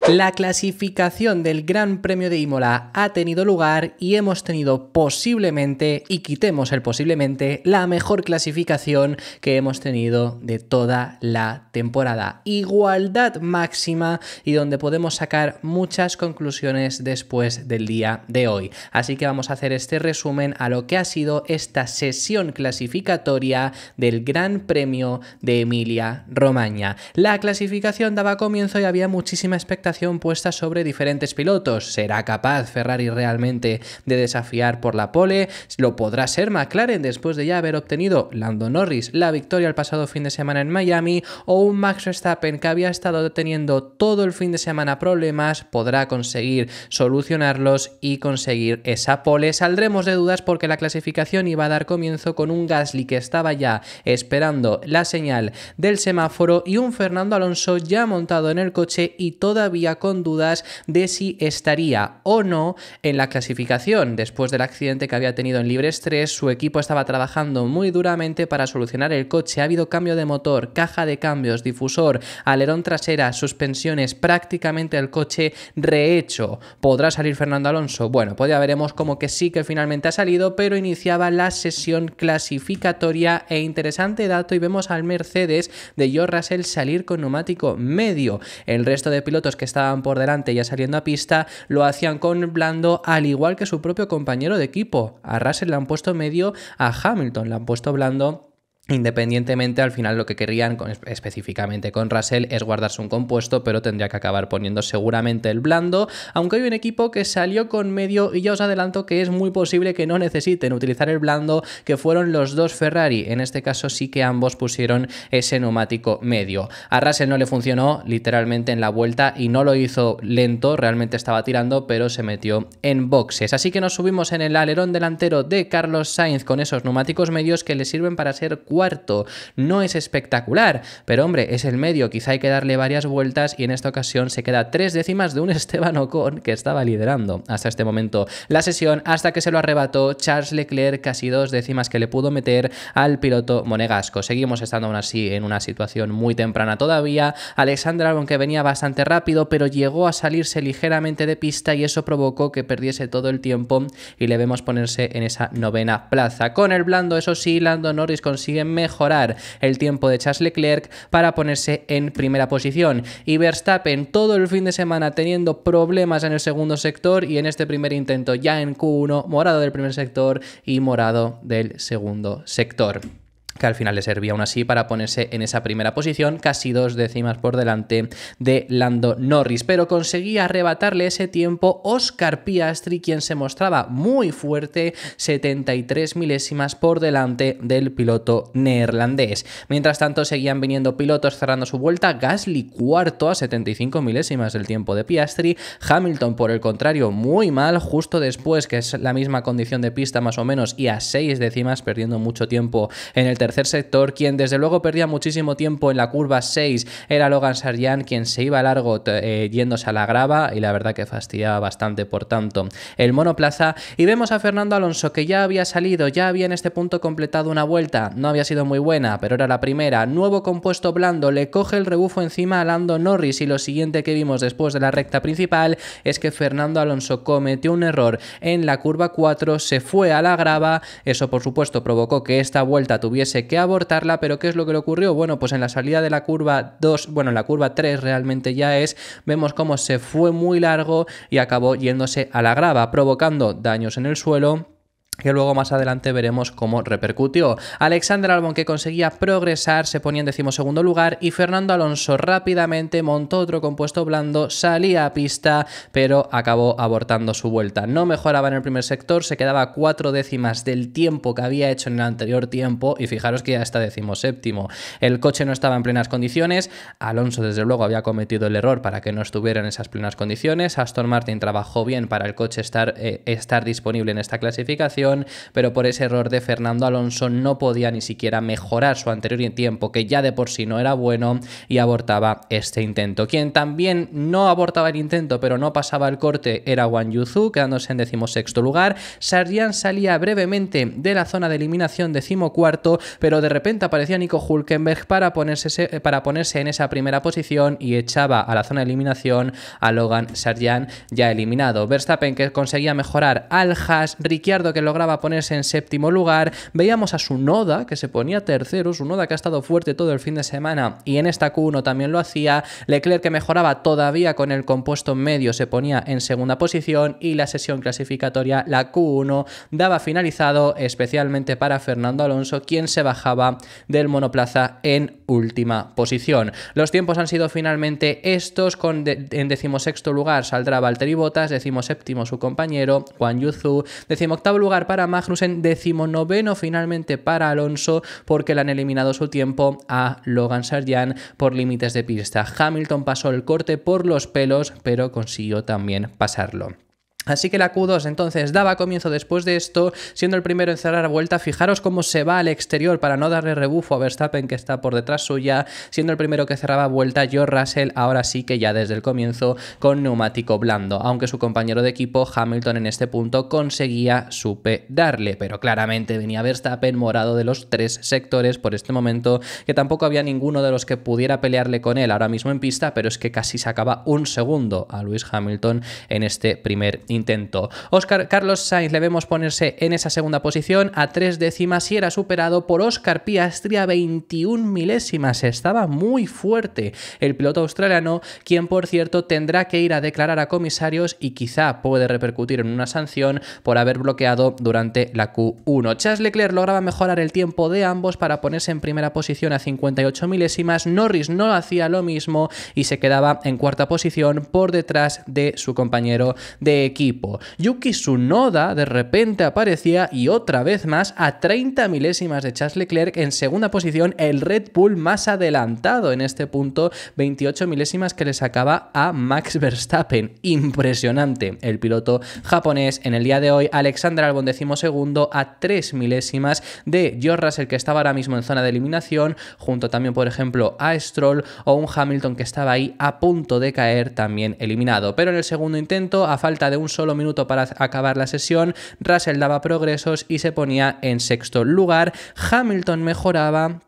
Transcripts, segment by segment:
La clasificación del Gran Premio de Imola ha tenido lugar y hemos tenido posiblemente, y quitemos el posiblemente, la mejor clasificación que hemos tenido de toda la temporada. Igualdad máxima y donde podemos sacar muchas conclusiones después del día de hoy. Así que vamos a hacer este resumen a lo que ha sido esta sesión clasificatoria del Gran Premio de Emilia-Romagna. La clasificación daba comienzo y había muchísima expectación puesta sobre diferentes pilotos. ¿Será capaz Ferrari realmente de desafiar por la pole? ¿Lo podrá ser McLaren después de ya haber obtenido Lando Norris la victoria el pasado fin de semana en Miami? ¿O un Max Verstappen que había estado teniendo todo el fin de semana problemas podrá conseguir solucionarlos y conseguir esa pole? Saldremos de dudas porque la clasificación iba a dar comienzo con un Gasly que estaba ya esperando la señal del semáforo y un Fernando Alonso ya montado en el coche y todavía con dudas de si estaría o no en la clasificación. Después del accidente que había tenido en Libres 3, su equipo estaba trabajando muy duramente para solucionar el coche. Ha habido cambio de motor, caja de cambios, difusor, alerón trasera, suspensiones, prácticamente el coche rehecho. ¿Podrá salir Fernando Alonso? Bueno, pues ya veremos como que sí que finalmente ha salido, pero iniciaba la sesión clasificatoria e interesante dato y vemos al Mercedes de George Russell salir con neumático medio. El resto de pilotos que estaban por delante ya saliendo a pista lo hacían con blando, al igual que su propio compañero de equipo. A Russell le han puesto medio, a Hamilton le han puesto blando. Independientemente, al final lo que querían específicamente con Russell es guardarse un compuesto, pero tendría que acabar poniendo seguramente el blando, aunque hay un equipo que salió con medio y ya os adelanto que es muy posible que no necesiten utilizar el blando, que fueron los dos Ferrari. En este caso sí que ambos pusieron ese neumático medio. A Russell no le funcionó literalmente en la vuelta y no lo hizo lento, realmente estaba tirando, pero se metió en boxes. Así que nos subimos en el alerón delantero de Carlos Sainz con esos neumáticos medios que le sirven para ser cuarto. No es espectacular, pero hombre, es el medio, quizá hay que darle varias vueltas y en esta ocasión se queda 3 décimas de un Esteban Ocon que estaba liderando hasta este momento la sesión, hasta que se lo arrebató Charles Leclerc, casi 2 décimas que le pudo meter al piloto monegasco. Seguimos estando aún así en una situación muy temprana todavía. Alexander Albon, que venía bastante rápido, pero llegó a salirse ligeramente de pista y eso provocó que perdiese todo el tiempo y le vemos ponerse en esa 9ª plaza. Con el blando, eso sí, Lando Norris consigue mejorar el tiempo de Charles Leclerc para ponerse en primera posición, y Verstappen todo el fin de semana teniendo problemas en el segundo sector y en este primer intento ya en Q1 morado del primer sector y morado del segundo sector, que al final le servía aún así para ponerse en esa primera posición, casi 2 décimas por delante de Lando Norris, pero conseguía arrebatarle ese tiempo Oscar Piastri, quien se mostraba muy fuerte, 73 milésimas por delante del piloto neerlandés. Mientras tanto seguían viniendo pilotos cerrando su vuelta, Gasly cuarto a 75 milésimas del tiempo de Piastri, Hamilton por el contrario muy mal, justo después, que es la misma condición de pista más o menos, y a 6 décimas, perdiendo mucho tiempo en el tercer sector. Quien desde luego perdía muchísimo tiempo en la curva 6 era Logan Sargeant, quien se iba largo yéndose a la grava y la verdad que fastidiaba bastante por tanto el monoplaza. Y vemos a Fernando Alonso, que ya había salido, ya había en este punto completado una vuelta, no había sido muy buena, pero era la primera, nuevo compuesto blando, le coge el rebufo encima a Lando Norris y lo siguiente que vimos después de la recta principal es que Fernando Alonso cometió un error en la curva 4, se fue a la grava, eso por supuesto provocó que esta vuelta tuviese que abortarla, pero ¿qué es lo que le ocurrió? Bueno, pues en la salida de la curva 2, bueno, en la curva 3 realmente ya es, vemos cómo se fue muy largo y acabó yéndose a la grava, provocando daños en el suelo, que luego más adelante veremos cómo repercutió. Alexander Albon, que conseguía progresar, se ponía en 12º lugar y Fernando Alonso rápidamente montó otro compuesto blando, salía a pista, pero acabó abortando su vuelta. No mejoraba en el primer sector, se quedaba a 4 décimas del tiempo que había hecho en el anterior tiempo y fijaros que ya está 17º. El coche no estaba en plenas condiciones, Alonso desde luego había cometido el error para que no estuviera en esas plenas condiciones, Aston Martin trabajó bien para el coche estar disponible en esta clasificación posición, pero por ese error de Fernando Alonso no podía ni siquiera mejorar su anterior tiempo, que ya de por sí no era bueno, y abortaba este intento. Quien también no abortaba el intento, pero no pasaba el corte, era Wang Yuzu, quedándose en 16º lugar. Sargent salía brevemente de la zona de eliminación 14º, pero de repente aparecía Nico Hülkenberg para ponerse en esa primera posición y echaba a la zona de eliminación a Logan Sargent, ya eliminado. Verstappen, que conseguía mejorar al Haas, Ricciardo, que lograba ponerse en 7º lugar, veíamos a Tsunoda, que se ponía tercero, Tsunoda que ha estado fuerte todo el fin de semana y en esta Q1 también lo hacía, Leclerc, que mejoraba todavía con el compuesto medio, se ponía en segunda posición, y la sesión clasificatoria, la Q1, daba finalizado especialmente para Fernando Alonso, quien se bajaba del monoplaza en última posición. Los tiempos han sido finalmente estos, en 16º lugar saldrá Valtteri Bottas, 17º su compañero Wang Yuzu, 18º lugar para Magnussen, 19º finalmente para Alonso, porque le han eliminado su tiempo a Logan Sargent por límites de pista. Hamilton pasó el corte por los pelos, pero consiguió también pasarlo. Así que la Q2 entonces daba comienzo después de esto, siendo el primero en cerrar vuelta. Fijaros cómo se va al exterior para no darle rebufo a Verstappen, que está por detrás suya, siendo el primero que cerraba vuelta George Russell, ahora sí que ya desde el comienzo con neumático blando, aunque su compañero de equipo Hamilton en este punto conseguía superarle, pero claramente venía Verstappen morado de los tres sectores por este momento, que tampoco había ninguno de los que pudiera pelearle con él ahora mismo en pista, pero es que casi sacaba un segundo a Lewis Hamilton en este primer intento. Carlos Sainz le vemos ponerse en esa segunda posición a 3 décimas y era superado por Oscar Piastri a 21 milésimas. Estaba muy fuerte el piloto australiano, quien por cierto tendrá que ir a declarar a comisarios y quizá puede repercutir en una sanción por haber bloqueado durante la Q1. Charles Leclerc lograba mejorar el tiempo de ambos para ponerse en primera posición a 58 milésimas. Norris no hacía lo mismo y se quedaba en cuarta posición por detrás de su compañero de equipo. Yuki Tsunoda de repente aparecía y otra vez más a 30 milésimas de Charles Leclerc en segunda posición, el Red Bull más adelantado en este punto, 28 milésimas que le sacaba a Max Verstappen. Impresionante el piloto japonés en el día de hoy. Alexander Albon 12º a 3 milésimas de George Russell, que estaba ahora mismo en zona de eliminación, junto también por ejemplo a Stroll, o un Hamilton que estaba ahí a punto de caer, también eliminado. Pero en el segundo intento, a falta de un solo minuto para acabar la sesión, Russell daba progresos y se ponía en sexto lugar. Hamilton mejoraba.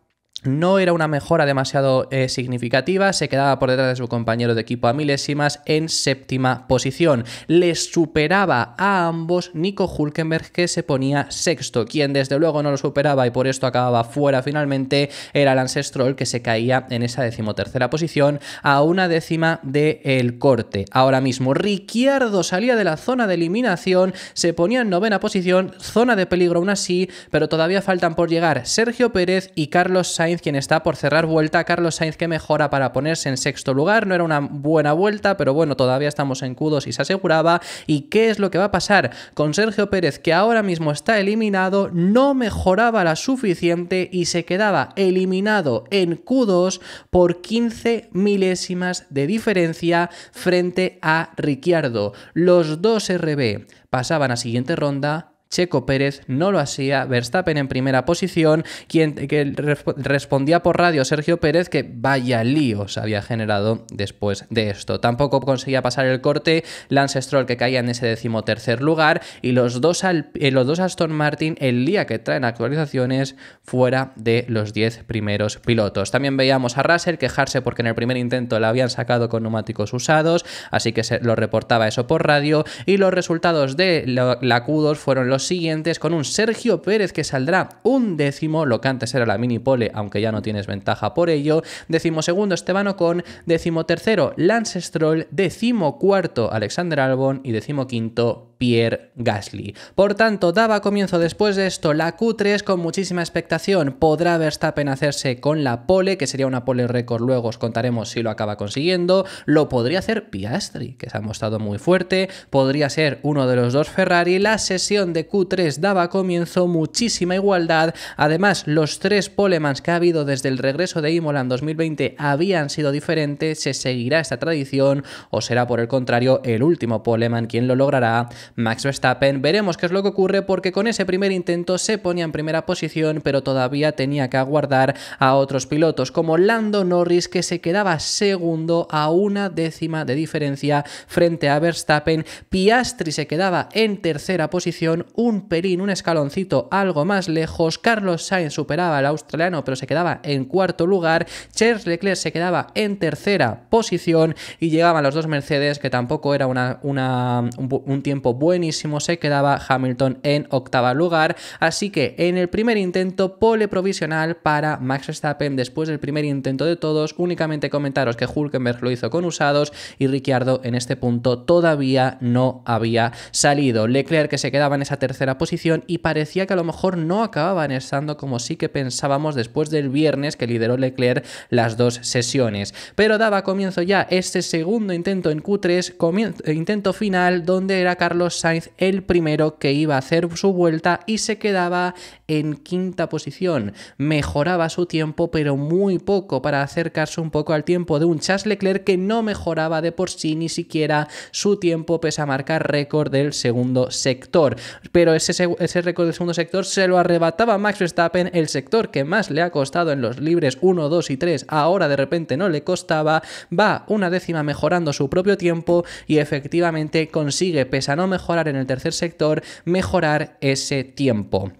No era una mejora demasiado significativa, se quedaba por detrás de su compañero de equipo a milésimas en séptima posición. Les superaba a ambos Nico Hülkenberg, que se ponía sexto. Quien desde luego no lo superaba y por esto acababa fuera finalmente era Lance Stroll, que se caía en esa 13ª posición a una décima del corte. Ahora mismo Ricciardo salía de la zona de eliminación, se ponía en 9ª posición, zona de peligro aún así, pero todavía faltan por llegar Sergio Pérez y Carlos Sainz, quien está por cerrar vuelta. Carlos Sainz, que mejora para ponerse en sexto lugar. No era una buena vuelta, pero bueno, todavía estamos en Q2 y se aseguraba. ¿Y qué es lo que va a pasar con Sergio Pérez, que ahora mismo está eliminado? No mejoraba la suficiente y se quedaba eliminado en Q2 por 15 milésimas de diferencia frente a Ricciardo. Los dos RB pasaban a siguiente ronda. Checo Pérez no lo hacía, Verstappen en primera posición, que respondía por radio Sergio Pérez que vaya lío se había generado después de esto. Tampoco conseguía pasar el corte Lance Stroll, que caía en ese 13º lugar, y los dos Aston Martin, el día que traen actualizaciones, fuera de los 10 primeros pilotos. También veíamos a Russell quejarse porque en el primer intento la habían sacado con neumáticos usados, así que se lo reportaba eso por radio, y los resultados de la Q2 fueron los siguientes, con un Sergio Pérez que saldrá un décimo, lo que antes era la mini pole, aunque ya no tienes ventaja por ello. 12º Esteban Ocon, 13º Lance Stroll, 14º Alexander Albon y 15º Pierre Gasly. Por tanto, daba comienzo después de esto la Q3 con muchísima expectación. ¿Podrá Verstappen hacerse con la pole, que sería una pole récord? Luego os contaremos si lo acaba consiguiendo. Lo podría hacer Piastri, que se ha mostrado muy fuerte. Podría ser uno de los dos Ferrari. La sesión de Q3 daba comienzo, muchísima igualdad. Además, los 3 polemans que ha habido desde el regreso de Imola en 2020 habían sido diferentes. ¿Se seguirá esta tradición o será por el contrario el último poleman quien lo logrará? Max Verstappen. Veremos qué es lo que ocurre porque con ese primer intento se ponía en primera posición, pero todavía tenía que aguardar a otros pilotos como Lando Norris, que se quedaba segundo a 1/10 de diferencia frente a Verstappen. Piastri se quedaba en tercera posición, un escaloncito algo más lejos. Carlos Sainz superaba al australiano, pero se quedaba en cuarto lugar. Charles Leclerc se quedaba en tercera posición y llegaban los dos Mercedes, que tampoco era un tiempo buenísimo. Se quedaba Hamilton en octavo lugar. Así que en el primer intento, pole provisional para Max Verstappen. Después del primer intento de todos, únicamente comentaros que Hülkenberg lo hizo con usados y Ricciardo en este punto todavía no había salido. Leclerc, que se quedaba en esa tercera posición y parecía que a lo mejor no acababan estando como sí que pensábamos después del viernes que lideró Leclerc las dos sesiones. Pero daba comienzo ya este segundo intento en Q3, intento final, donde era Carlos Sainz el primero que iba a hacer su vuelta y se quedaba en quinta posición. Mejoraba su tiempo, pero muy poco, para acercarse un poco al tiempo de un Charles Leclerc que no mejoraba de por sí ni siquiera su tiempo, pese a marcar récord del segundo sector. Pero ese récord del segundo sector se lo arrebataba Max Verstappen, el sector que más le ha costado en los libres 1, 2 y 3, ahora de repente no le costaba, va 1/10 mejorando su propio tiempo y efectivamente consigue, pese a no mejorar en el tercer sector, mejorar ese tiempo.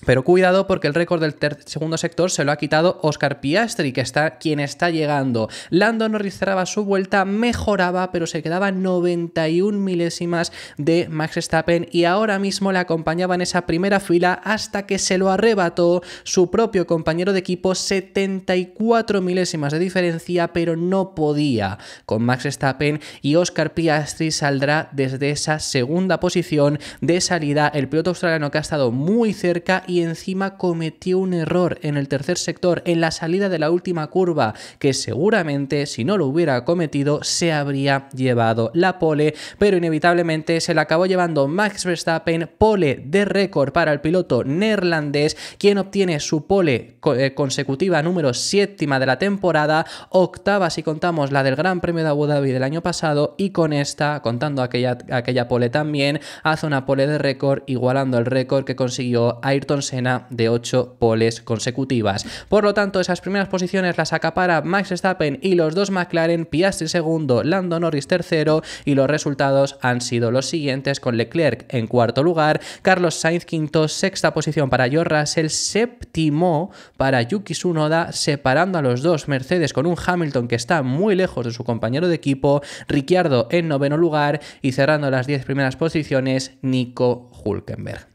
Pero cuidado, porque el récord del segundo sector se lo ha quitado Oscar Piastri, quien está llegando. Lando Norris cerraba su vuelta, mejoraba, pero se quedaba 91 milésimas de Max Verstappen y ahora mismo le acompañaba en esa primera fila hasta que se lo arrebató su propio compañero de equipo. 74 milésimas de diferencia, pero no podía con Max Verstappen y Oscar Piastri saldrá desde esa segunda posición de salida. El piloto australiano, que ha estado muy cerca y encima cometió un error en el tercer sector, en la salida de la última curva, que seguramente si no lo hubiera cometido se habría llevado la pole, pero inevitablemente se la acabó llevando Max Verstappen. Pole de récord para el piloto neerlandés, quien obtiene su pole consecutiva número 7 de la temporada, octava si contamos la del Gran Premio de Abu Dhabi del año pasado, y con esta, contando aquella pole también, hace una pole de récord, igualando el récord que consiguió Ayrton Senna de 8 poles consecutivas. Por lo tanto, esas primeras posiciones las acapara Max Verstappen y los dos McLaren, Piastri segundo, Lando Norris tercero, y los resultados han sido los siguientes, con Leclerc en cuarto lugar, Carlos Sainz quinto, sexta posición para George Russell, séptimo para Yuki Tsunoda, separando a los dos Mercedes con un Hamilton que está muy lejos de su compañero de equipo, Ricciardo en noveno lugar y cerrando las 10 primeras posiciones, Nico Hülkenberg.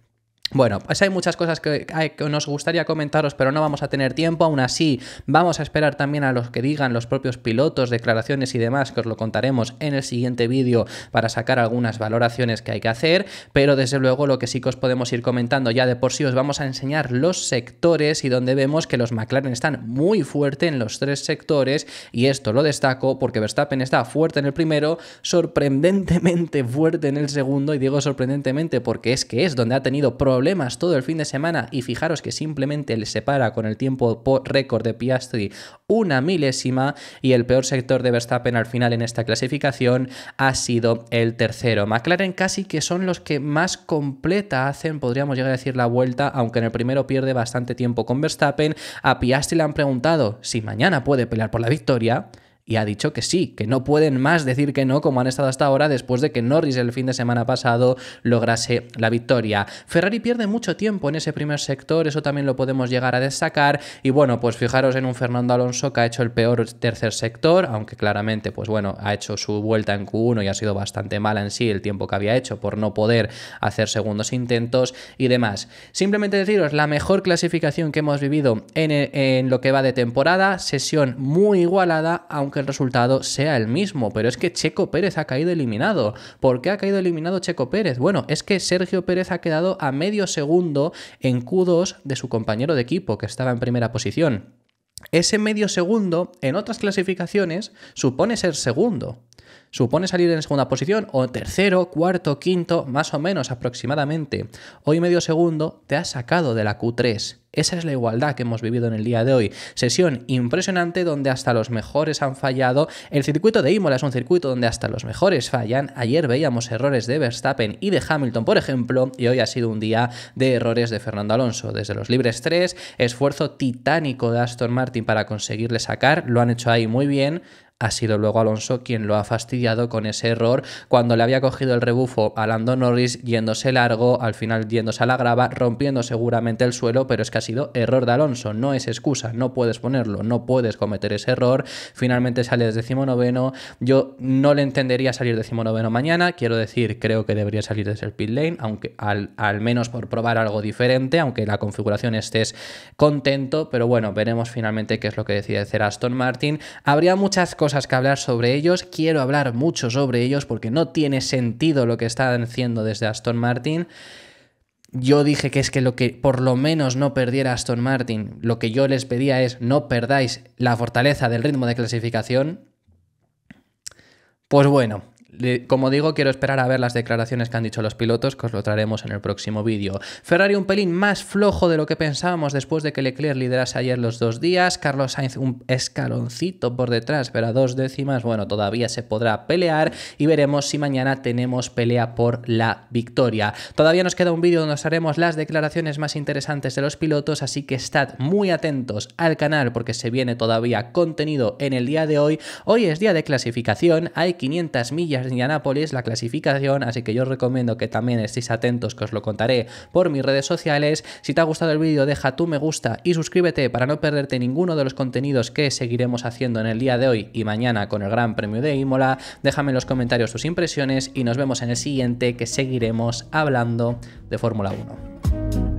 Bueno, pues hay muchas cosas que nos gustaría comentaros, pero no vamos a tener tiempo. Aún así, vamos a esperar también a los que digan los propios pilotos, declaraciones y demás, que os lo contaremos en el siguiente vídeo para sacar algunas valoraciones que hay que hacer. Pero desde luego lo que sí que os podemos ir comentando ya de por sí, os vamos a enseñar los sectores y donde vemos que los McLaren están muy fuerte en los tres sectores, y esto lo destaco porque Verstappen está fuerte en el primero, sorprendentemente fuerte en el segundo, y digo sorprendentemente porque es donde ha tenido problemas todo el fin de semana, y fijaros que simplemente le separa con el tiempo récord de Piastri 1 milésima, y el peor sector de Verstappen al final en esta clasificación ha sido el tercero. McLaren casi que son los que más completa hacen, podríamos llegar a decir, la vuelta, aunque en el primero pierde bastante tiempo con Verstappen. A Piastri le han preguntado si mañana puede pelear por la victoria, y ha dicho que sí, que no pueden más decir que no, como han estado hasta ahora, después de que Norris el fin de semana pasado lograse la victoria. Ferrari pierde mucho tiempo en ese primer sector, eso también lo podemos llegar a destacar, y bueno, pues fijaros en un Fernando Alonso que ha hecho el peor tercer sector, aunque claramente, pues bueno, ha hecho su vuelta en Q1 y ha sido bastante mala en sí el tiempo que había hecho por no poder hacer segundos intentos y demás. Simplemente deciros, la mejor clasificación que hemos vivido en lo que va de temporada, sesión muy igualada, aunque el resultado sea el mismo, pero es que Checo Pérez ha caído eliminado. ¿Por qué ha caído eliminado Checo Pérez? Bueno, es que Sergio Pérez ha quedado a medio segundo en Q2 de su compañero de equipo, que estaba en primera posición. Ese medio segundo, en otras clasificaciones, supone ser segundo. supone salir en segunda posición o tercero, cuarto, quinto, más o menos aproximadamente. Hoy medio segundo te has sacado de la Q3. Esa es la igualdad que hemos vivido en el día de hoy. Sesión impresionante donde hasta los mejores han fallado. El circuito de Imola es un circuito donde hasta los mejores fallan. Ayer veíamos errores de Verstappen y de Hamilton, por ejemplo, y hoy ha sido un día de errores de Fernando Alonso. Desde los libres 3, esfuerzo titánico de Aston Martin para conseguirle sacar. Lo han hecho ahí muy bien. Ha sido luego Alonso quien lo ha fastidiado con ese error cuando le había cogido el rebufo a Lando Norris yéndose largo, al final yéndose a la grava, rompiendo seguramente el suelo, pero es que ha sido error de Alonso, no es excusa, no puedes ponerlo, no puedes cometer ese error. Finalmente sales 19º, yo no le entendería salir 19º mañana, quiero decir, creo que debería salir desde el pit lane, aunque al menos por probar algo diferente, aunque la configuración estés contento, pero bueno, veremos finalmente qué es lo que decide hacer Aston Martin. Habría muchas cosas que hablar sobre ellos, quiero hablar mucho sobre ellos porque no tiene sentido lo que están haciendo desde Aston Martin. Yo dije que es que lo que por lo menos no perdiera Aston Martin, lo que yo les pedía es no perdáis la fortaleza del ritmo de clasificación. Pues bueno, como digo, quiero esperar a ver las declaraciones que han dicho los pilotos, que os lo traeremos en el próximo vídeo. Ferrari un pelín más flojo de lo que pensábamos después de que Leclerc liderase ayer los 2 días. Carlos Sainz un escaloncito por detrás, pero a 2 décimas, bueno, todavía se podrá pelear y veremos si mañana tenemos pelea por la victoria. Todavía nos queda un vídeo donde os haremos las declaraciones más interesantes de los pilotos, así que estad muy atentos al canal porque se viene todavía contenido en el día de hoy. Hoy es día de clasificación, hay 500 millas de Indianápolis, la clasificación, así que yo os recomiendo que también estéis atentos, que os lo contaré por mis redes sociales. Si te ha gustado el vídeo, deja tu me gusta y suscríbete para no perderte ninguno de los contenidos que seguiremos haciendo en el día de hoy y mañana con el Gran Premio de Imola. Déjame en los comentarios tus impresiones y nos vemos en el siguiente, que seguiremos hablando de Fórmula 1.